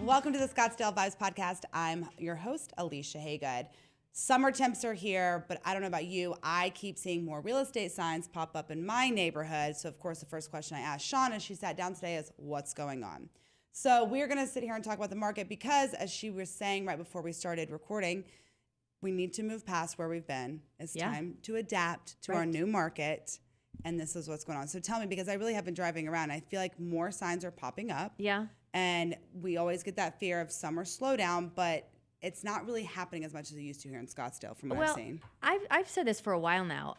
Welcome to the Scottsdale Vibes podcast. I'm your host, Alicia Haygood. Summer temps are here, but I don't know about you. I keep seeing more real estate signs pop up in my neighborhood. So, of course, the first question I asked Shauna as she sat down today is, what's going on? So we're going to sit here and talk about the market because, as she was saying right before we started recording, we need to move past where we've been. It's time to adapt to our new market. And this is what's going on. So tell me, because I really have been driving around. I feel like more signs are popping up. Yeah. And we always get that fear of summer slowdown, but it's not really happening as much as it used to here in Scottsdale from what I've seen. I've said this for a while now.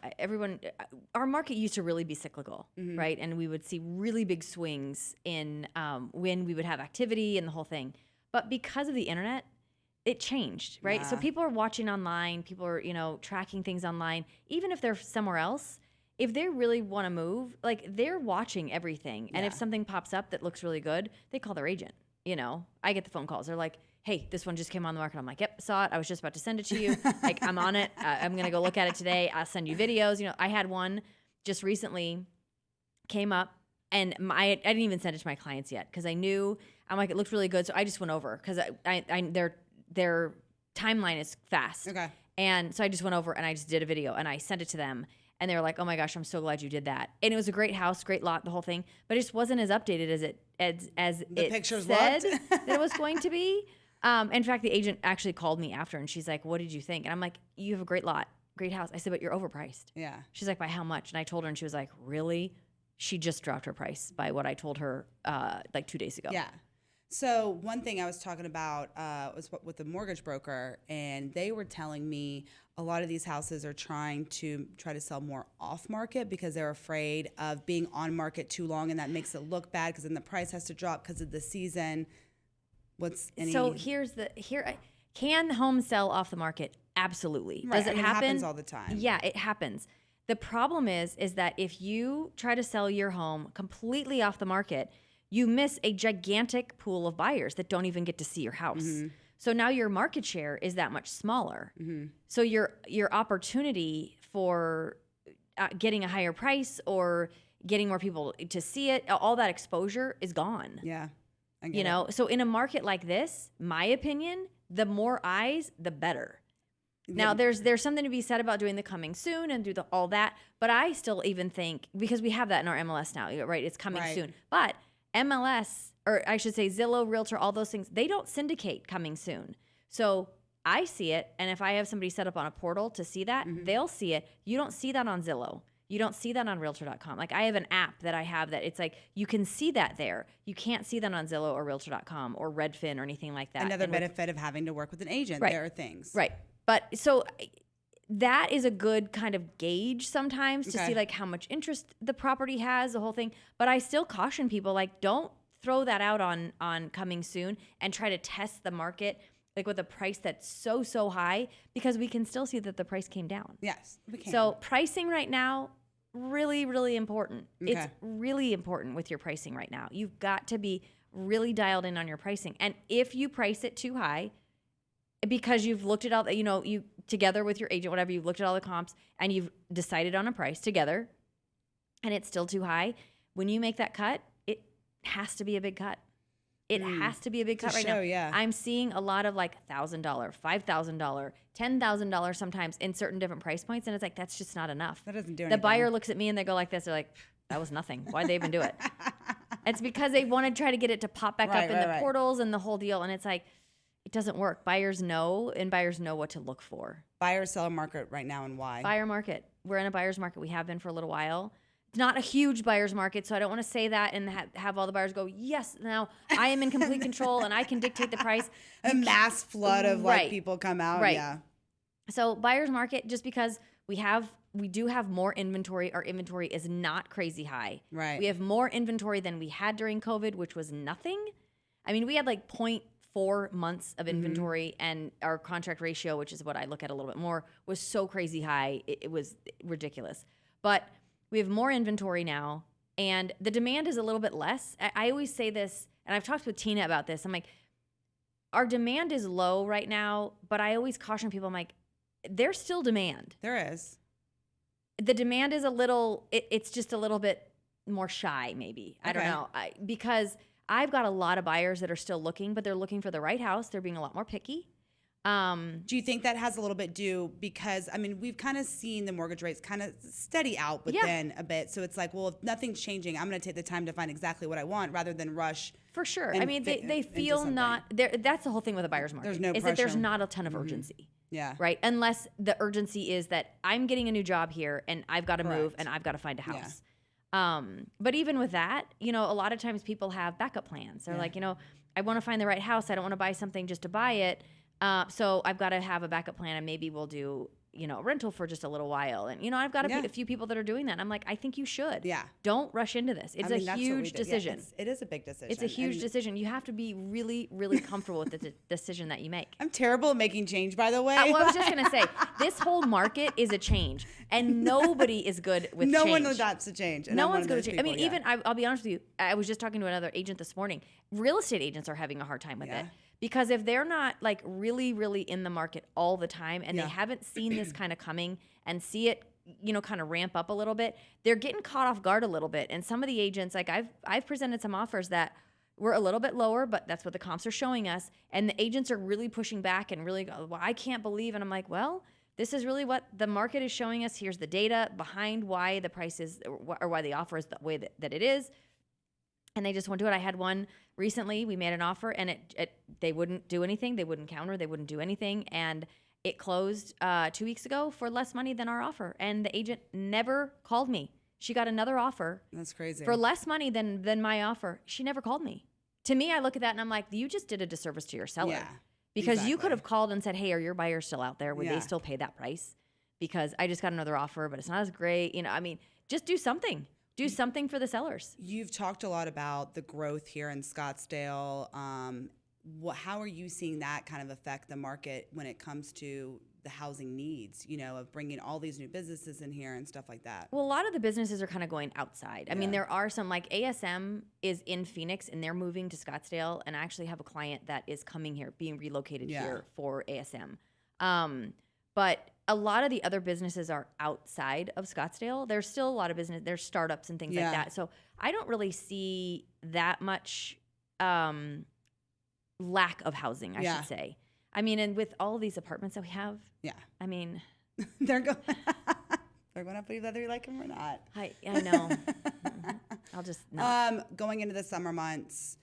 Our market used to really be cyclical, right? And we would see really big swings in when we would have activity and the whole thing. But because of the internet, it changed, right? Yeah. So people are watching online. People are, tracking things online. Even if they're somewhere else, if they really want to move, like they're watching everything. And if something pops up that looks really good, they call their agent. I get the phone calls. They're like, hey, this one just came on the market. I'm like, yep, saw it. I was just about to send it to you. Like, I'm on it. I'm going to go look at it today. I'll send you videos. I had one just recently came up and I didn't even send it to my clients yet because I knew, I'm like, it looked really good. So I just went over because their timeline is fast. Okay. And so I just went over and I just did a video and I sent it to them. And they were like, oh my gosh, I'm so glad you did that. And it was a great house, great lot, the whole thing. But it just wasn't as updated as the it pictures said looked. that it was going to be. In fact, the agent actually called me after and she's like, what did you think? And I'm like, you have a great lot, great house. I said, but you're overpriced. Yeah. She's like, by how much? And I told her and she was like, really? She just dropped her price by what I told her like 2 days ago. Yeah. So one thing I was talking about was with the mortgage broker, and they were telling me a lot of these houses are try to sell more off market because they're afraid of being on market too long, and that makes it look bad because then the price has to drop because of the season. So can homes sell off the market? Absolutely. Right. Does it happen? It happens all the time. Yeah, it happens. The problem is that if you try to sell your home completely off the market, you miss a gigantic pool of buyers that don't even get to see your house. Mm-hmm. So now your market share is that much smaller. Mm-hmm. So your opportunity for getting a higher price or getting more people to see it, all that exposure is gone. Yeah. I get it. So in a market like this, my opinion, the more eyes, the better. Now, there's something to be said about doing the coming soon and do all that, but I still even think, because we have that in our MLS now, right? It's coming soon. But MLS, or I should say Zillow, Realtor, all those things, they don't syndicate coming soon. So I see it, and if I have somebody set up on a portal to see that, they'll see it. You don't see that on Zillow. You don't see that on Realtor.com. Like I have an app that I have that it's like you can see that there. You can't see that on Zillow or Realtor.com or Redfin or anything like that. Another benefit of having to work with an agent. Right. There are things. Right. But so that is a good kind of gauge sometimes to see like how much interest the property has, the whole thing. But I still caution people, like, don't throw that out on coming soon and try to test the market like with a price that's so high, because we can still see that the price came down. Yes, we can. So pricing right now, really, really important. Okay. It's really important with your pricing right now. You've got to be really dialed in on your pricing. And if you price it too high, because you've looked at all, you together with your agent, whatever, you've looked at all the comps and you've decided on a price together and it's still too high, when you make that cut, it has to be a big cut. It has to be a big cut right now. Yeah. I'm seeing a lot of like $1,000, $5,000, $10,000 sometimes in certain different price points. And it's like, that's just not enough. That doesn't do anything. The buyer looks at me and they go like this. They're like, that was nothing. Why'd they even do it? It's because they want to try to get it to pop back up in the portals and the whole deal. And it's like, it doesn't work. Buyers know what to look for. Buyer seller market right now, and why? Buyer market. We're in a buyer's market. We have been for a little while. It's not a huge buyer's market, so I don't want to say that and have all the buyers go, yes, now I am in complete control and I can dictate the price. A mass flood of like people come out. Right. Yeah. So buyer's market, just because we do have more inventory, our inventory is not crazy high. Right. We have more inventory than we had during COVID, which was nothing. I mean, we had like 0.4 months of inventory, and our contract ratio, which is what I look at a little bit more, was so crazy high. It was ridiculous. But we have more inventory now, and the demand is a little bit less. I always say this, and I've talked with Tina about this. I'm like, our demand is low right now, but I always caution people. I'm like, there's still demand. There is. The demand is it's just a little bit more shy, maybe. I don't know. Because I've got a lot of buyers that are still looking, but they're looking for the right house. They're being a lot more picky. Do you think that has a little bit due because, I mean, we've kind of seen the mortgage rates kind of steady out, but then a bit. So it's like, well, if nothing's changing, I'm going to take the time to find exactly what I want rather than rush. For sure. I mean, they feel not, that's the whole thing with the buyer's market. There's no is pressure. that there's not a ton of urgency. Yeah. Right? Unless the urgency is that I'm getting a new job here and I've got to move and I've got to find a house. Yeah. But even with that, a lot of times people have backup plans. They're like, I want to find the right house. I don't want to buy something just to buy it. So I've got to have a backup plan, and maybe we'll do, a rental for just a little while. And, I've got a few people that are doing that. And I'm like, I think you should. Yeah. Don't rush into this. It's a huge decision. Yeah, it is a big decision. It's a huge decision. You have to be really, really comfortable with the decision that you make. I'm terrible at making change, by the way. Well, I was just going to say, this whole market is a change, and nobody is good with change. No one adapts to change. No one's good with change. I mean, even, I'll be honest with you, I was just talking to another agent this morning. Real estate agents are having a hard time with it. Because if they're not like really, really in the market all the time and they haven't seen this kind of coming and see it, kind of ramp up a little bit, they're getting caught off guard a little bit. And some of the agents, like I've presented some offers that were a little bit lower, but that's what the comps are showing us. And the agents are really pushing back and really go, well, I can't believe. And I'm like, well, this is really what the market is showing us. Here's the data behind why the price is or why the offer is the way that it is. And they just won't do it. I had one recently. We made an offer, and they wouldn't do anything. They wouldn't counter. They wouldn't do anything. And it closed 2 weeks ago for less money than our offer. And the agent never called me. She got another offer. That's crazy. For less money than my offer. She never called me. To me, I look at that, and I'm like, you just did a disservice to your seller. Yeah, because you could have called and said, hey, are your buyers still out there? Would they still pay that price? Because I just got another offer, but it's not as great. I mean, just do something. Do something for the sellers. You've talked a lot about the growth here in Scottsdale. How are you seeing that kind of affect the market when it comes to the housing needs, of bringing all these new businesses in here and stuff like that? Well, a lot of the businesses are kind of going outside. I mean, there are some, like ASM is in Phoenix and they're moving to Scottsdale. And I actually have a client that is coming here, being relocated here for ASM. But a lot of the other businesses are outside of Scottsdale. There's still a lot of business. There's startups and things like that. So I don't really see that much lack of housing, I should say. I mean, and with all these apartments that we have, I mean, they're going up whether you like them or not. I know. I'll just not. Going into the summer months,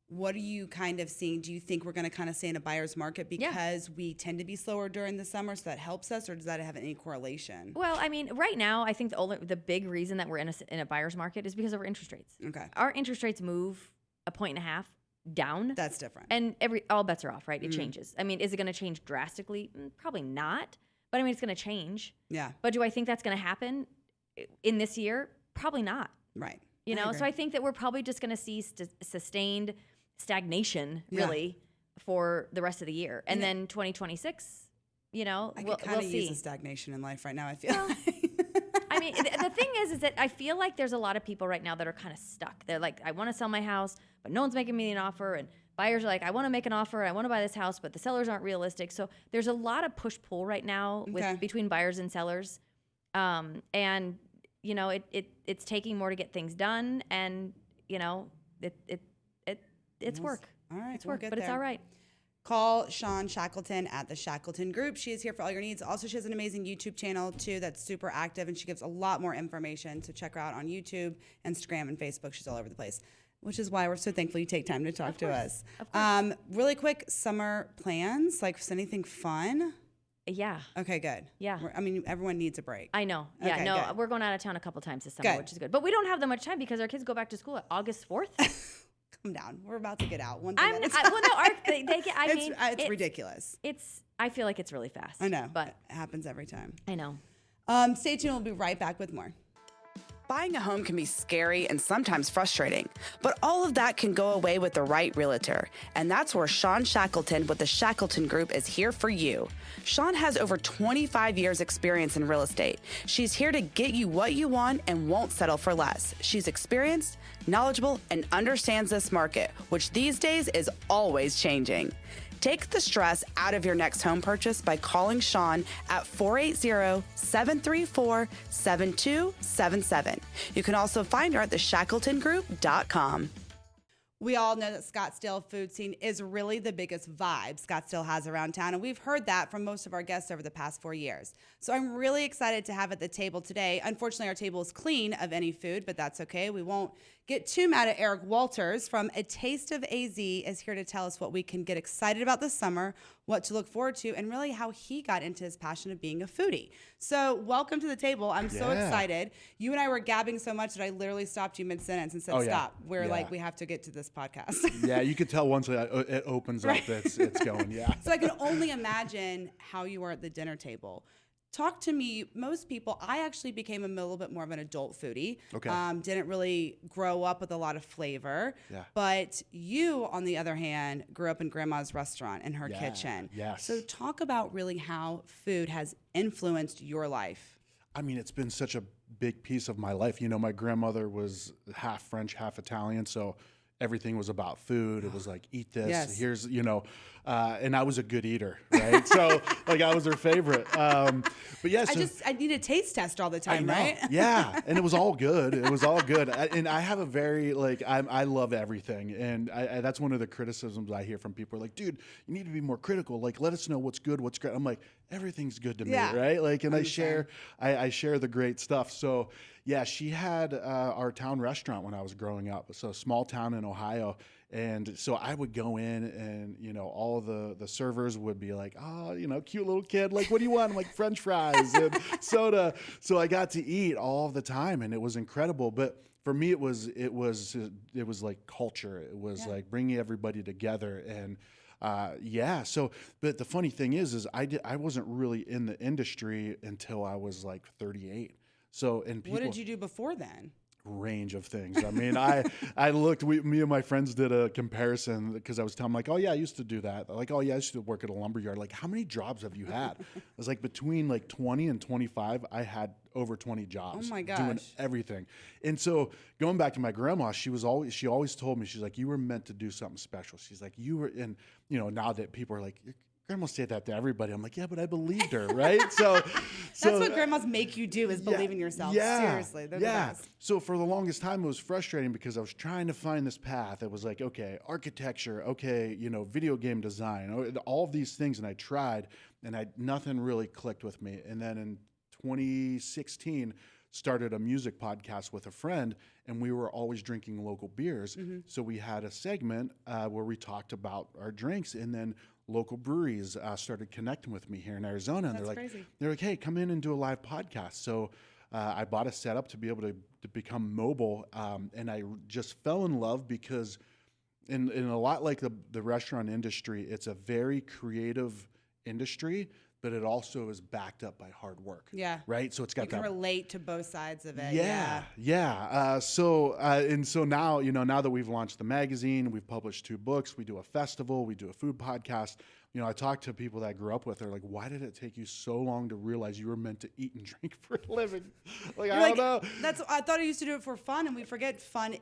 what are you kind of seeing? Do you think we're going to kind of stay in a buyer's market because we tend to be slower during the summer, so that helps us, or does that have any correlation? Well, I mean, right now, I think the big reason that we're in a buyer's market is because of our interest rates. Okay. Our interest rates move 1.5 points down. That's different. And all bets are off, right? It changes. I mean, is it going to change drastically? Probably not. But I mean, it's going to change. Yeah. But do I think that's going to happen in this year? Probably not. Right. So I think that we're probably just going to see sustained stagnation really for the rest of the year. And then 2026, I could kind of use a stagnation in life right now, I feel. I mean, the thing is that I feel like there's a lot of people right now that are kind of stuck. They're like, I want to sell my house, but no one's making me an offer. And buyers are like, I want to make an offer. I want to buy this house, but the sellers aren't realistic. So there's a lot of push-pull right now between buyers and sellers. And, it's taking more to get things done. And, it's work. All right. It's work, but it's all right. Call Shawn Shackleton at the Shackleton Group. She is here for all your needs. Also, she has an amazing YouTube channel, too, that's super active, and she gives a lot more information. So check her out on YouTube, Instagram, and Facebook. She's all over the place, which is why we're so thankful you take time to talk to us. Of course. Really quick, summer plans, like anything fun? Yeah. Okay, good. Yeah. Everyone needs a break. I know. Yeah, okay, good. We're going out of town a couple times this summer, which is good. But we don't have that much time because our kids go back to school at August 4th. Calm down. We're about to get out. It's ridiculous. I feel like it's really fast. I know. But it happens every time. I know. Stay tuned. We'll be right back with more. Buying a home can be scary and sometimes frustrating, but all of that can go away with the right realtor. And that's where Shawn Shackleton with the Shackleton Group is here for you. Shawn has over 25 years experience in real estate. She's here to get you what you want and won't settle for less. She's experienced, knowledgeable, and understands this market, which these days is always changing. Take the stress out of your next home purchase by calling Shawn at 480-734-7277. You can also find her at theshackletongroup.com. We all know that Scottsdale food scene is really the biggest vibe Scottsdale has around town, and we've heard that from most of our guests over the past 4 years. So I'm really excited to have at the table today. Unfortunately, our table is clean of any food, but that's okay. We won't get too mad at Eric Walters from A Taste of AZ is here to tell us what we can get excited about this summer, what to look forward to, and really how he got into his passion of being a foodie. So welcome to the table. I'm so excited. You and I were gabbing so much that I literally stopped you mid-sentence and said, stop. We're like, we have to get to this podcast. Yeah, you could tell once it opens up, it's going, So I can only imagine how you were at the dinner table. Talk to me. Most people, I actually became a little bit more of an adult foodie. Okay. Didn't really grow up with a lot of flavor. Yeah. But you, on the other hand, grew up in grandma's restaurant in her kitchen. Yes. So talk about really how food has influenced your life. I mean, it's been such a big piece of my life. You know, my grandmother was half French, half Italian, so everything was about food. It was like, eat this. Here's, and I was a good eater, right? So like I was her favorite. But yeah, I need a taste test all the time, right? Yeah. And it was all good. It was all good. And I have a very, I love everything. And I that's one of the criticisms I hear from people are like, dude, you need to be more critical. Like, let us know what's good, what's great. I'm like, everything's good to me, right? Like, and I share the great stuff. So yeah, she had our town restaurant when I was growing up. So small town in Ohio. And so I would go in and, all the servers would be like, oh, cute little kid. Like, what do you want? I'm like, French fries and soda. So I got to eat all the time and it was incredible. But for me, it was like culture. It was like bringing everybody together and, but the funny thing is I wasn't really in the industry until I was like 38. So, and people, what did you do before then? Range of things. I mean, I looked, me and my friends did a comparison because I was telling them like, oh yeah, I used to do that. They're like, oh yeah, I used to work at a lumber yard. Like, how many jobs have you had? I was like, between like 20 and 25, I had over 20 jobs. Oh my gosh. Doing everything. And so going back to my grandma, she always told me, she's like, you were meant to do something special. She's like, you were in, now that people are like, grandma said that to everybody. I'm like, yeah, but I believed her, right? So that's what grandmas make you do is believe in yourself. Yeah, seriously, they're the best. So for the longest time, it was frustrating because I was trying to find this path. It was like, okay, architecture, okay, video game design, all of these things, and I tried, and nothing really clicked with me. And then in 2016, started a music podcast with a friend, and we were always drinking local beers. Mm-hmm. So we had a segment where we talked about our drinks, and then local breweries started connecting with me here in Arizona, and they're like, hey, come in and do a live podcast. So I bought a setup to be able to become mobile, and I just fell in love because in a lot like the restaurant industry, it's a very creative industry, but it also is backed up by hard work. Yeah. Right? So it's got you can relate to both sides of it. Yeah. So now, now that we've launched the magazine, we've published 2 books, we do a festival, we do a food podcast. I talk to people that I grew up with. They're like, why did it take you so long to realize you were meant to eat and drink for a living? Like, I don't know. I thought I used to do it for fun, and we forget fun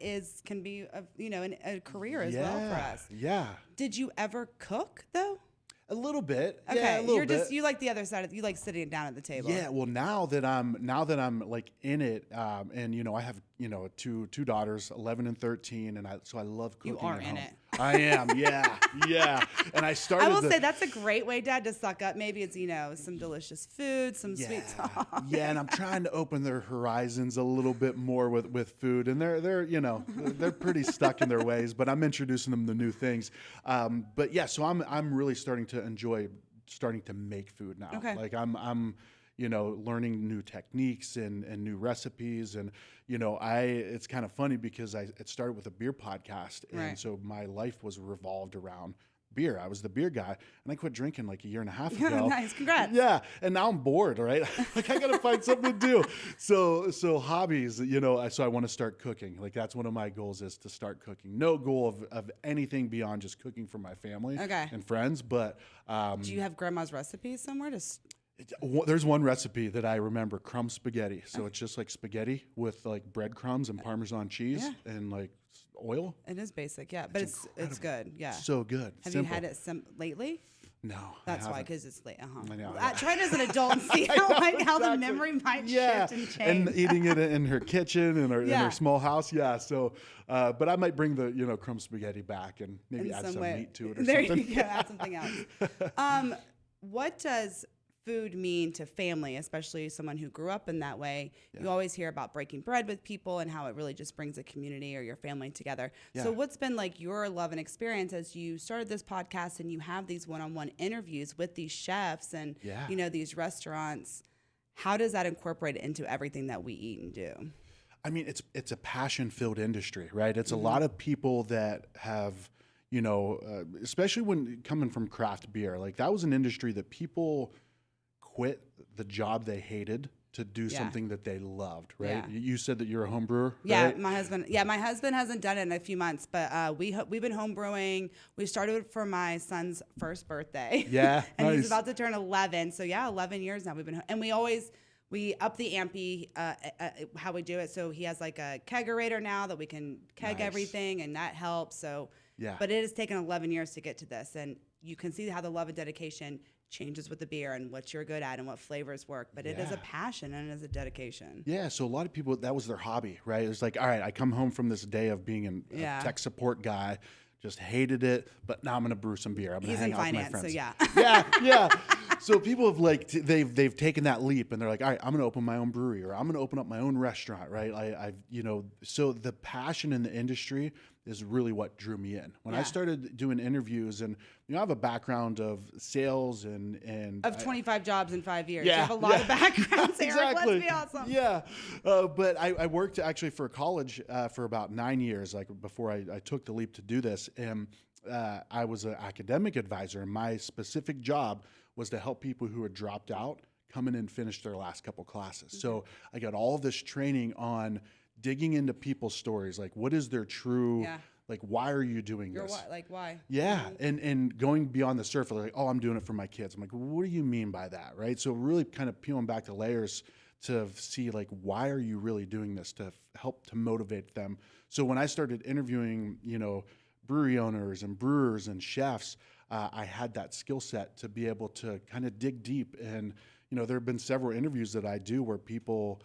can be, a career as well for us. Yeah. Did you ever cook though? A little bit. Okay, yeah, a little bit. You like the other side. You like sitting down at the table. Yeah. Well, now that I'm like in it, and I have two daughters, 11 and 13, and so I love cooking. You are at in home. it. I am. Yeah. And I started. I will say that's a great way, Dad, to suck up. Maybe it's some delicious food, some sweet talk. Yeah, and I'm trying to open their horizons a little bit more with food, and they're pretty stuck in their ways. But I'm introducing them to new things. But yeah, so I'm really starting to enjoy to make food now. Okay. Like I'm learning new techniques and new recipes. And, it's kind of funny because it started with a beer podcast. And so my life was revolved around beer. I was the beer guy, and I quit drinking like a year and a half ago. Nice. Congrats. Yeah. And now I'm bored, right? Like I got to find something to do. So hobbies, so I want to start cooking. Like that's one of my goals is to start cooking. No goal of anything beyond just cooking for my family and friends. But, do you have grandma's recipes somewhere there's one recipe that I remember, crumb spaghetti. So it's just like spaghetti with like breadcrumbs and Parmesan cheese and like oil. It is basic, yeah, but it's good, yeah. So good. Have you had it lately? No, That's I why, haven't. because it's late. I know, Try it as an adult and see how, how the exactly. memory might Yeah, shift and change. and eating it in her kitchen in Yeah. her small house. Yeah, so but I might bring the crumb spaghetti back and maybe in add some some way. meat to it or There something. you go. Add something else. What does food mean to family, especially someone who grew up in that way? Yeah. You always hear about breaking bread with people and how it really just brings a community or your family together. Yeah. So what's been like your love and experience as you started this podcast and you have these one-on-one interviews with these chefs and Yeah. these restaurants? How does that incorporate into everything that we eat and do? I mean, it's a passion-filled industry, right? It's Mm-hmm. a lot of people that have, especially when coming from craft beer, like that was an industry that people quit the job they hated to do something that they loved, right? Yeah. You said that you're a home brewer, Yeah, right? my husband hasn't done it in a few months, but we've been home brewing. We started for my son's first birthday. Yeah, and he's nice. about to turn 11. So yeah, 11 years now we've been, and we up the ante how we do it. So he has like a kegerator now that we can keg Nice. everything, and that helps. So Yeah. but it has taken 11 years to get to this, and you can see how the love and dedication changes with the beer and what you're good at and what flavors work. But it is a Yeah. passion and it is a dedication. Yeah, so a lot of people, that was their hobby, right? It's like, all right, I come home from this day of being a Yeah. tech support guy, just hated it, but now I'm going to brew some beer. I'm going He's to hang in out with my finance, so friends. yeah. Yeah. So people have like, they've taken that leap and they're like, all right, I'm going to open my own brewery or I'm going to open up my own restaurant, right? So the passion in the industry is really what drew me in. When I Yeah. started doing interviews and, I have a background of sales and Of 25 jobs in 5 years. Yeah, You have a lot yeah. of backgrounds, Eric. Exactly. Let's be awesome. Yeah, but I worked actually for college for about 9 years, like before I took the leap to do this, and I was an academic advisor, and my specific job was to help people who had dropped out come in and finish their last couple classes. So I got all this training on digging into people's stories, like what is their true, Yeah. like why are you doing You're this? what? Like, why? Yeah, and going beyond the surface, like, oh, I'm doing it for my kids. I'm like, what do you mean by that, right? So really kind of peeling back the layers to see, like, why are you really doing this to help to motivate them? So when I started interviewing, brewery owners and brewers and chefs, I had that skill set to be able to kind of dig deep. And, there have been several interviews that I do where people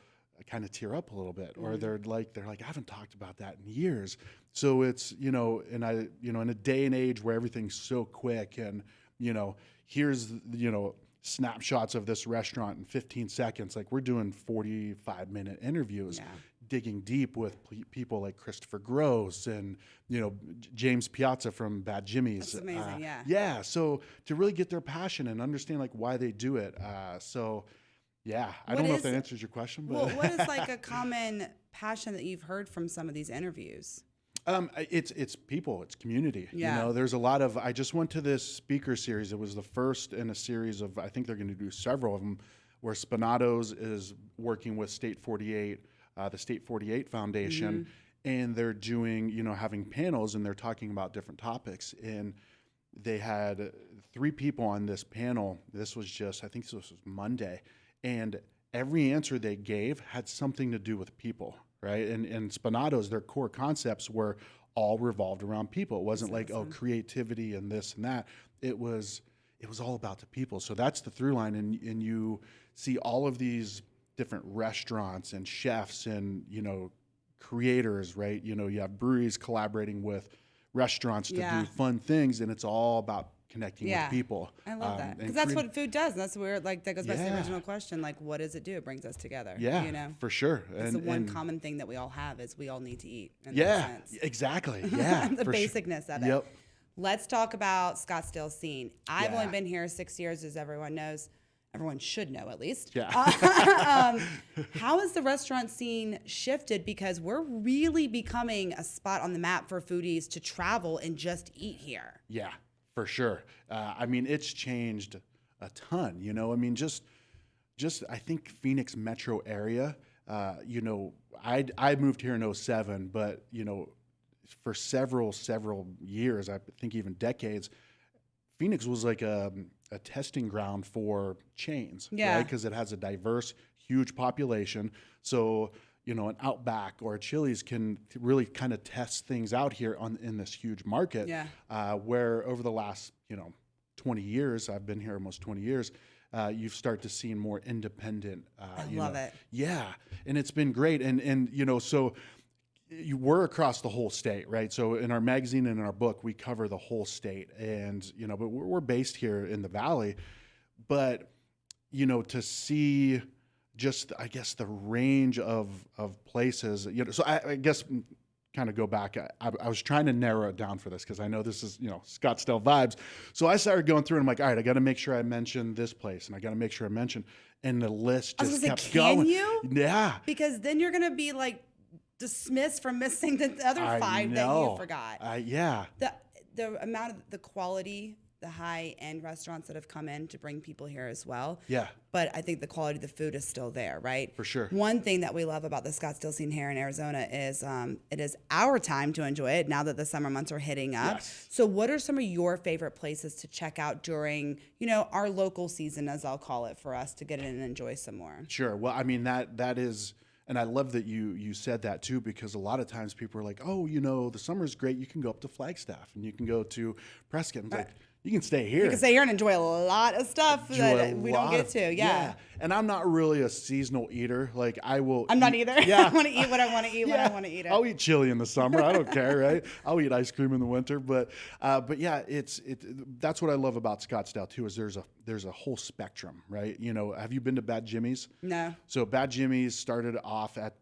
kind of tear up a little bit, or they're like, I haven't talked about that in years. So it's, in a day and age where everything's so quick and, here's, snapshots of this restaurant in 15 seconds, like we're doing 45-minute interviews, Yeah. digging deep with people like Christopher Gross and, James Piazza from Bad Jimmy's. That's amazing, yeah. Yeah. So to really get their passion and understand like why they do it. Yeah, I What don't know if is- that answers your question, but Well, what is like a common passion that you've heard from some of these interviews? it's people, it's community. Yeah. There's a lot of. I just went to this speaker series. It was the first in a series of. I think they're going to do several of them, where Spinatos is working with State 48, the State 48 Foundation, and they're doing having panels and they're talking about different topics. And they had 3 people on this panel. This was just I think this was Monday. And every answer they gave had something to do with people, right? And Spinatos, their core concepts were all revolved around people. It wasn't like, oh, creativity and this and that. It was all about the people. So that's the through line. And you see all of these different restaurants and chefs and, creators, right? You have breweries collaborating with restaurants to Yeah. do fun things, and it's all about connecting Yeah. with people. I love that. and Because that's create- what food does. That's where, like, that goes back to the Yeah. original question. Like, what does it do? It brings us together. Yeah, for sure. It's the one common thing that we all have is we all need to eat. In Yeah, that sense. exactly. Yeah, The for sure. basicness of it. Yep. Let's talk about Scottsdale scene. I've Yeah. only been here 6 years, as everyone knows. Everyone should know at least. Yeah. How has the restaurant scene shifted? Because we're really becoming a spot on the map for foodies to travel and just eat here. Yeah, for sure. I mean, it's changed a ton. I mean, just I think Phoenix metro area. I moved here in 07, but for several years, I think even decades, Phoenix was like a testing ground for chains, Yeah. right? Because it has a diverse, huge population. So, an Outback or a Chili's can really kind of test things out here in this huge market. Yeah. Where over the last, 20 years, I've been here almost 20 years, you start to see more independent. I love it. Yeah, and it's been great. And so we're across the whole state, right? So in our magazine and in our book, we cover the whole state. And, but we're based here in the Valley. But, to see just, I guess, the range of places, so I guess kind of go back. I was trying to narrow it down for this because I know this is, Scottsdale vibes. So I started going through and I'm like, all right, I got to make sure I mention this place and I got to make sure I mention, and the list just kept going. Can you? Yeah. Because then you're going to be like dismissed from missing the other five that you forgot. Yeah. The amount of the quality, the high-end restaurants that have come in to bring people here as well. Yeah. But I think the quality of the food is still there, right? For sure. One thing that we love about the Scottsdale scene here in Arizona is it is our time to enjoy it now that the summer months are hitting up. Yes. So what are some of your favorite places to check out during, our local season, as I'll call it, for us to get in and enjoy some more? Sure. Well, I mean, that is, and I love that you said that too, because a lot of times people are like, oh, the summer's great. You can go up to Flagstaff and you can go to Prescott. And it's like, you can stay here. You can stay here and enjoy a lot of stuff that we don't get to. Yeah. And I'm not really a seasonal eater. Like I will. I'm not either. Yeah. I want to eat what I want to eat when I want to eat it. I'll eat chili in the summer. I don't care, right? I'll eat ice cream in the winter. But yeah, that's what I love about Scottsdale too. Is there's a whole spectrum, right? Have you been to Bad Jimmy's? No. So Bad Jimmy's started off at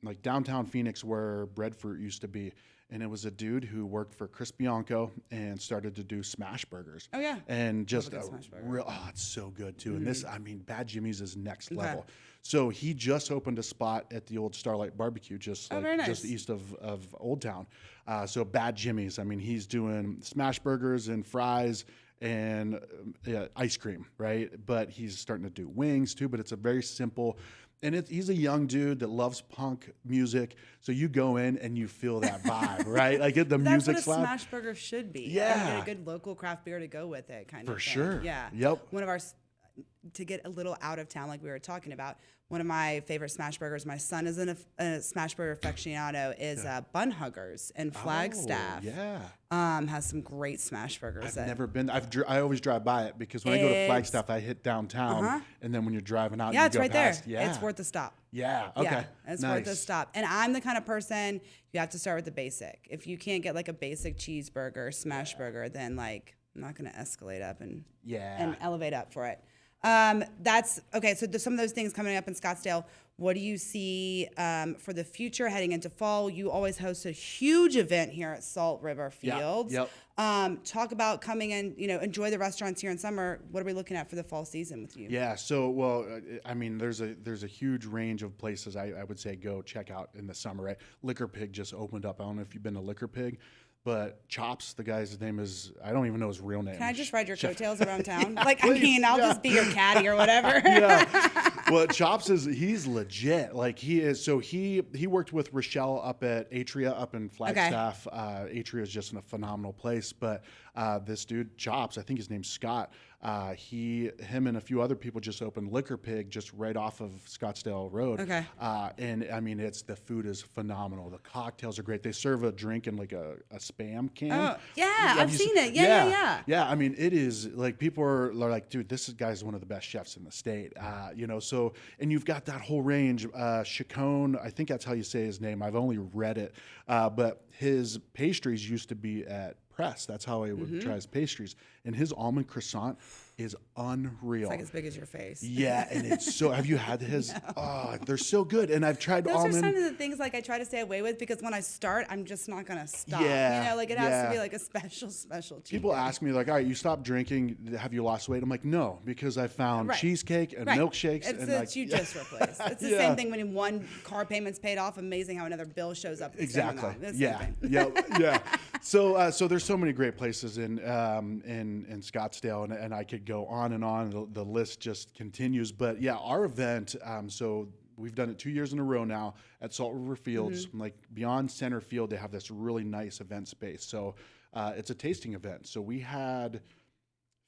like downtown Phoenix where Breadfruit used to be. And it was a dude who worked for Chris Bianco and started to do smash burgers. Oh, yeah. And just a smash burger. real, it's so good too. And this, I mean, Bad Jimmy's is next level. So he just opened a spot at the old Starlight Barbecue, just east of Old Town. So Bad Jimmy's, I mean, he's doing smash burgers and fries and ice cream, right? But he's starting to do wings too, but it's a very simple. And he's a young dude that loves punk music, so you go in and you feel that vibe, right? Like the music That's slap. what a smash burger should be. Yeah. And get a good local craft beer to go with it, kind of For thing. sure. Yeah. Yep. One of our, to get a little out of town, like we were talking about, one of my favorite smash burgers, my son is a smash burger aficionado, is Bun Huggers in Flagstaff. Oh, yeah. Has some great smash burgers. I've never been. I always drive by it because when I go to Flagstaff, I hit downtown, and then when you're driving out, Yeah, you it's go right past. there. Yeah, It's worth the stop. Yeah. Okay. Yeah, it's worth the stop. And I'm the kind of person, you have to start with the basic. If you can't get like a basic cheeseburger, smash burger, then like I'm not going to escalate up and elevate up for it. That's okay. So there's some of those things coming up in Scottsdale. What do you see for the future heading into fall? You always host a huge event here at Salt River Fields. Yep. Talk about coming in, enjoy the restaurants here in summer. What are we looking at for the fall season with you? Yeah. So, well, I mean, there's a huge range of places I would say go check out in the summer, right? Liquor Pig just opened up. I don't know if you've been to Liquor Pig. But Chops, the guy's name is, I don't even know his real name. Can I just ride your coattails around town? I'll just be your caddy or whatever. Well, Chops he's legit. Like he is, so he worked with Rochelle up at Atria up in Flagstaff. Okay. Atria is just a phenomenal place. But this dude, Chops, I think his name's Scott, him and a few other people just opened Liquor Pig just right off of Scottsdale Road. Okay. And I mean, the food is phenomenal. The cocktails are great. They serve a drink in like a Spam can. Oh, yeah, I've seen it. Yeah. Yeah, I mean, it is like people are like, dude, this guy's one of the best chefs in the state. So, and you've got that whole range. Chacon, I think that's how you say his name. I've only read it. But his pastries used to be at Press. That's how I would try his pastries. And his almond croissant is unreal. It's like as big as your face. Yeah, and it's so. Have you had his? No. Oh, they're so good. And I've tried almond. Those are some of the things like I try to stay away with because when I start, I'm just not gonna stop. Yeah, it has to be like a special. People ask me like, all right, you stopped drinking. Have you lost weight? I'm like, no, because I found cheesecake and milkshakes. It's you just replaced. It's the same thing when one car payment's paid off. Amazing how another bill shows up. Exactly. Yeah. So there's so many great places in Scottsdale, and I could go on and on. The list just continues. But yeah, our event. So we've done it 2 years in a row now at Salt River Fields. Like beyond center field, they have this really nice event space. So it's a tasting event. So we had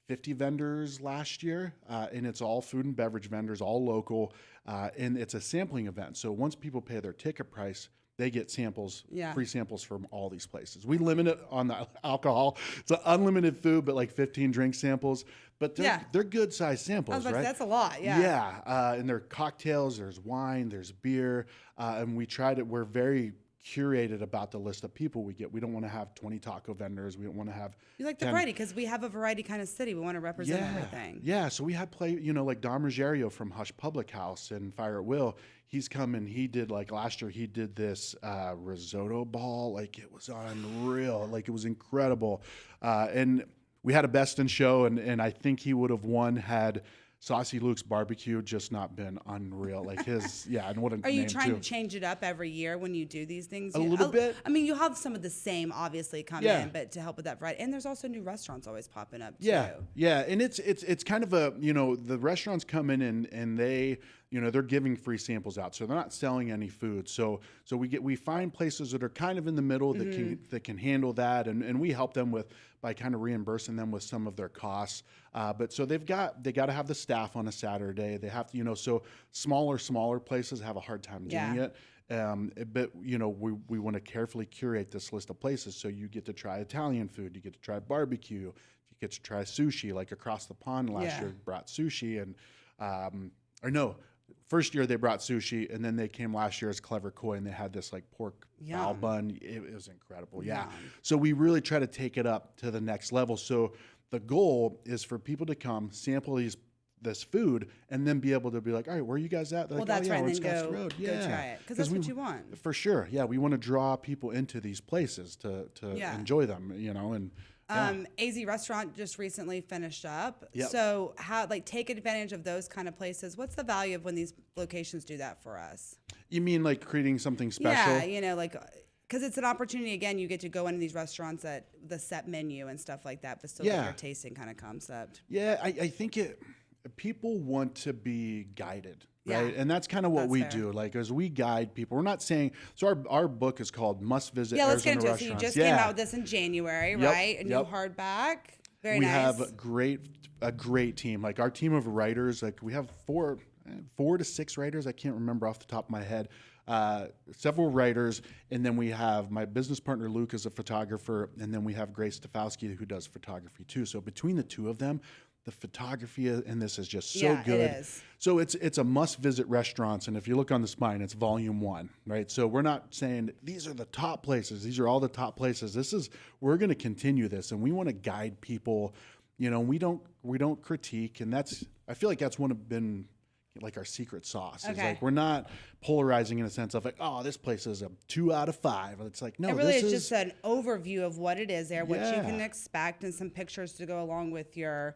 50 vendors last year, and it's all food and beverage vendors, all local, and it's a sampling event. So once people pay their ticket price, they get samples, Yeah. free samples from all these places. We limit it on the alcohol. It's an unlimited food, but like 15 drink samples. But they're good sized samples, right? That's a lot. Yeah. Yeah. And there are cocktails, there's wine, there's beer. And we tried it. We're very curated about the list of people we get. We don't want to have 20 taco vendors. We don't want to have. You like the variety because we have a variety kind of city. We want to represent everything. Yeah. So we had like Dom Ruggiero from Hush Public House and Fire at Will. He's come and he did like last year, he did this risotto ball. Like it was unreal. Like it was incredible. And we had a best in show, and I think he would have won had Saucy Luke's barbecue just not been unreal. Like his, and what a name. Are you trying too. to change it up every year when you do these things? A little bit. I mean, you have some of the same obviously come in, but to help with that variety. And there's also new restaurants always popping up too. Yeah. And it's kind of a, the restaurants come in and they, they're giving free samples out. So they're not selling any food. So we find places that are kind of in the middle that can handle that. And we help them by kind of reimbursing them with some of their costs. But so they got to have the staff on a Saturday. They have to, so smaller places have a hard time doing it. But we want to carefully curate this list of places. So you get to try Italian food, you get to try barbecue, you get to try sushi. Like across the pond last year brought sushi and, first year they brought sushi, and then they came last year as Clever Koi, and they had this like pork bao bun. It was incredible. Yeah. So we really try to take it up to the next level. So the goal is for people to come sample this food and then be able to be like, all right, where are you guys at? They're Well, like, that's right. We're And on then Scottsdale Road. go try it because that's what you want. For sure. Yeah. We want to draw people into these places to enjoy them, and AZ Restaurant just recently finished up. Yep. So how take advantage of those kind of places? What's the value of when these locations do that for us? You mean like creating something special? Yeah, because it's an opportunity, again, you get to go into these restaurants at the set menu and stuff like that, but still get your tasting kind of concept. Yeah, I think people want to be guided. Right. Yeah. And that's kind of what we fair. do. Like, as we guide people, we're not saying, so our book is called Must Visit Arizona Let's get into it. Restaurants. So you just came out with this in January, right? A new hardback. Very we nice. have a great team. Like our team of writers, like we have four to six writers. I can't remember off the top of my head. Several writers. And then we have my business partner, Luke, is a photographer. And then we have Grace Stafowski, who does photography too. So between the two of them, the photography in this is just so good. It is. So it's a must-visit restaurants, and if you look on the spine, it's volume 1, right? So we're not saying these are the top places. These are all the top places. We're going to continue this, and we want to guide people. We don't critique, and I feel like that's been like our secret sauce. Is like we're not polarizing in a sense of like, oh, this place is a 2 out of 5. It's like, no, it really is just an overview of what it is there, what you can expect, and some pictures to go along with your.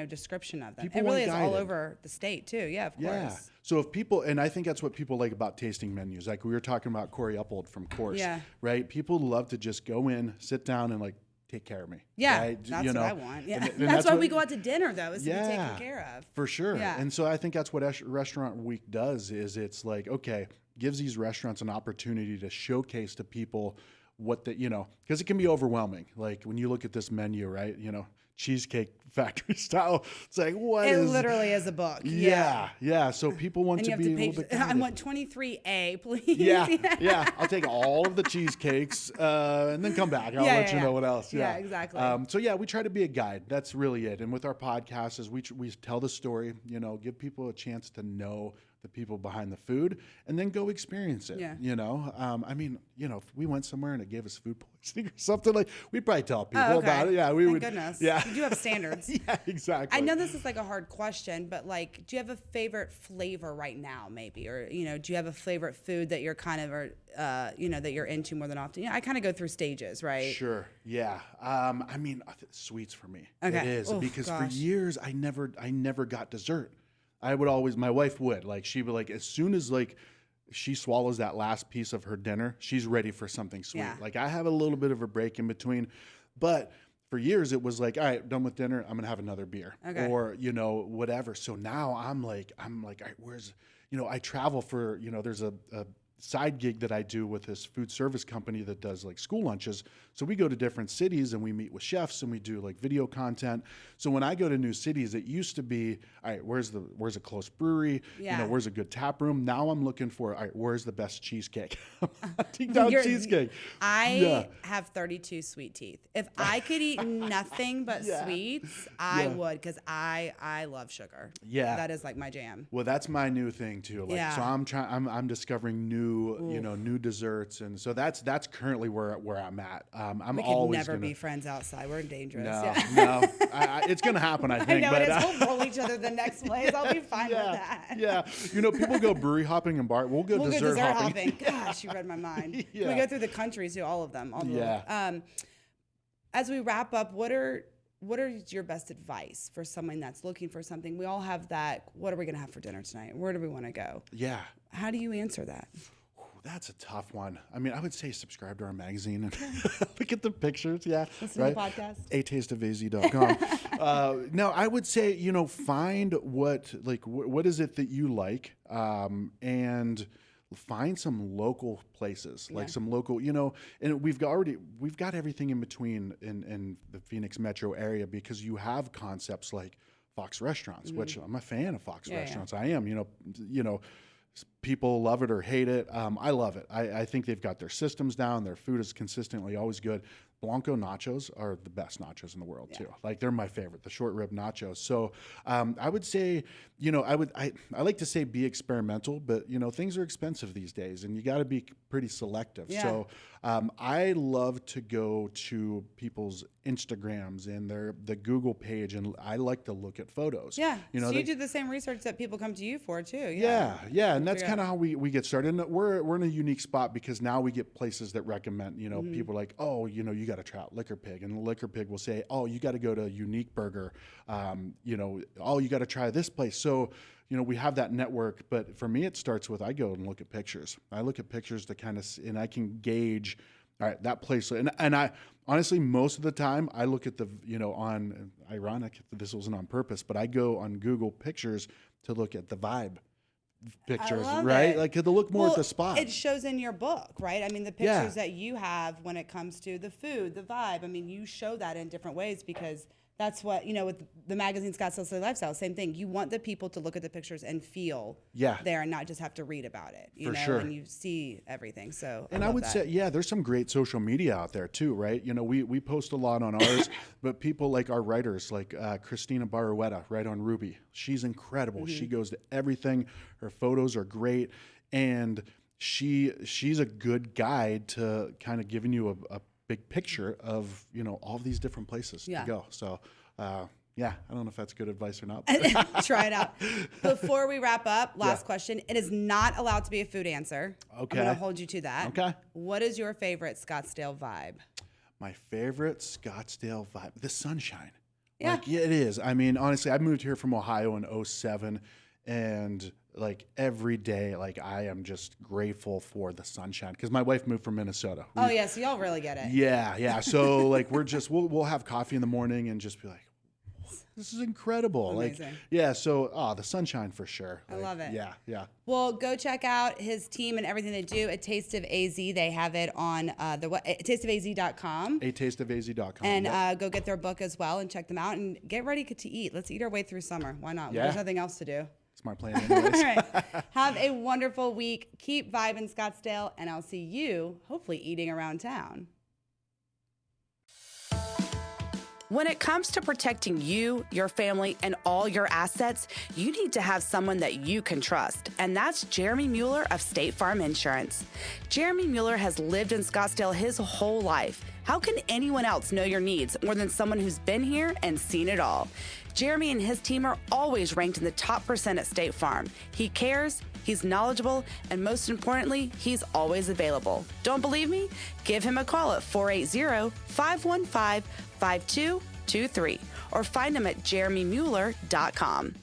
Description of them. People it really is guided. all over the state too. Yeah, of course. So if people, and I think that's what people like about tasting menus. Like we were talking about Corey Uphold from Course, right? People love to just go in, sit down, and like take care of me. Yeah, right? that's what I want. Yeah, and that's why we go out to dinner though, is to be taken care of. For sure. Yeah. And so I think that's what Restaurant Week does. Is it's like, okay, gives these restaurants an opportunity to showcase to people what because it can be overwhelming. Like when you look at this menu, right? Cheesecake Factory style. It's like, it literally is a book. Yeah. So people want to be a little bit guided. I want 23A, please. Yeah. I'll take all of the cheesecakes and then come back. I'll let you know what else. Yeah, exactly. So we try to be a guide. That's really it. And with our podcast, is we tell the story. Give people a chance to know the people behind the food, and then go experience it. Yeah. If we went somewhere and it gave us food poisoning or something, like we'd probably tell people about it. Yeah, we would. Goodness. Yeah, you do have standards. Yeah, exactly. I know this is like a hard question, but like, do you have a favorite flavor right now, maybe, or do you have a favorite food that you're kind of, that you're into more than often? I kind of go through stages, right? Sure. Yeah. Sweets for me. Okay. It is because for years I never got dessert. My wife would, like, she'd be like, as soon as like she swallows that last piece of her dinner, she's ready for something sweet. Yeah. Like I have a little bit of a break in between, but for years it was like, all right, done with dinner, I'm going to have another beer or, whatever. So now I'm like, all right, where's, I travel for, there's a side gig that I do with this food service company that does like school lunches. So we go to different cities and we meet with chefs and we do like video content. So when I go to new cities, it used to be, all right, where's a close brewery? Yeah. You know, where's a good tap room? Now I'm looking for, all right, where's the best cheesecake? Hunting down cheesecake. I have 32 sweet teeth. If I could eat nothing but sweets, I would, because I love sugar. Yeah. That is like my jam. Well, that's my new thing too. Like, so I'm discovering new desserts. And so that's currently where I'm at. I'm We could always never be friends outside. We're dangerous. No, it's going to happen, I think. I know but, it is. We'll roll each other the next place. I'll be fine with that. Yeah. You know, people go brewery hopping and bar. We'll go dessert hopping. Gosh, you read my mind. We go through the countries, too, all of them. As we wrap up, what are your best advice for someone that's looking for something? We all have that, what are we going to have for dinner tonight? Where do we want to go? Yeah. How do you answer that? That's a tough one. I mean, I would say subscribe to our magazine and look at the pictures. Yeah. Listen to the podcast. atasteofaz.com. No, I would say, find what is it that you like, and find some local places, like some local, and we've got everything in between in the Phoenix metro area, because you have concepts like Fox Restaurants, which I'm a fan of Fox Restaurants. I am, people love it or hate it. I love it. I think they've got their systems down. Their food is consistently always good. Blanco nachos are the best nachos in the world too. Like, they're my favorite, the short rib nachos. So I would say, I like to say be experimental, but things are expensive these days and you got to be pretty selective. Yeah. So I love to go to people's Instagrams and the Google page, and I like to look at photos. Yeah. So you do the same research that people come to you for too. Yeah. And that's kind of how we get started. And we're in a unique spot because now we get places that recommend, people are like, oh, you got to try out Liquor Pig, and Liquor Pig will say, oh, you got to go to Unique Burger. Oh, you got to try this place. So, we have that network, but for me, it starts with, I go and look at pictures. I look at pictures to and I can gauge, all right, that place. And I honestly, most of the time I look at ironic, this wasn't on purpose, but I go on Google Pictures to look at the vibe pictures, right? Like, to look more at the spot. It shows in your book, right? I mean, the pictures that you have when it comes to the food, the vibe, I mean, you show that in different ways, because that's what, with the magazine Scottsdale Lifestyle, same thing. You want the people to look at the pictures and feel there and not just have to read about it, and you see everything. So, I would say, there's some great social media out there too, right? We post a lot on ours, but people like our writers, like Christina Barrueta, right on Ruby. She's incredible. Mm-hmm. She goes to everything. Her photos are great. And she's a good guide to kind of giving you a big picture of, all these different places to go. So, I don't know if that's good advice or not. Try it out. Before we wrap up, last question. It is not allowed to be a food answer. Okay. I'm going to hold you to that. Okay. What is your favorite Scottsdale vibe? My favorite Scottsdale vibe? The sunshine. Yeah. It is. I mean, honestly, I moved here from Ohio in 2007, and every day, I am just grateful for the sunshine, because my wife moved from Minnesota. So y'all really get it. Yeah. So we'll have coffee in the morning and just be like, this is incredible. Amazing. So the sunshine for sure. I love it. Yeah. Well, go check out his team and everything they do at Taste of AZ. They have it on tasteofaz.com. Tasteofaz.com. And go get their book as well and check them out and get ready to eat. Let's eat our way through summer. Why not? There's nothing else to do. It's my plan anyways. All right. Have a wonderful week. Keep vibing, Scottsdale, and I'll see you hopefully eating around town. When it comes to protecting you, your family, and all your assets, you need to have someone that you can trust, and that's Jeremy Mueller of State Farm Insurance. Jeremy Mueller has lived in Scottsdale his whole life. How can anyone else know your needs more than someone who's been here and seen it all? Jeremy and his team are always ranked in the top % at State Farm. He cares, he's knowledgeable, and most importantly, he's always available. Don't believe me? Give him a call at 480-515-5223 or find him at jeremymueller.com.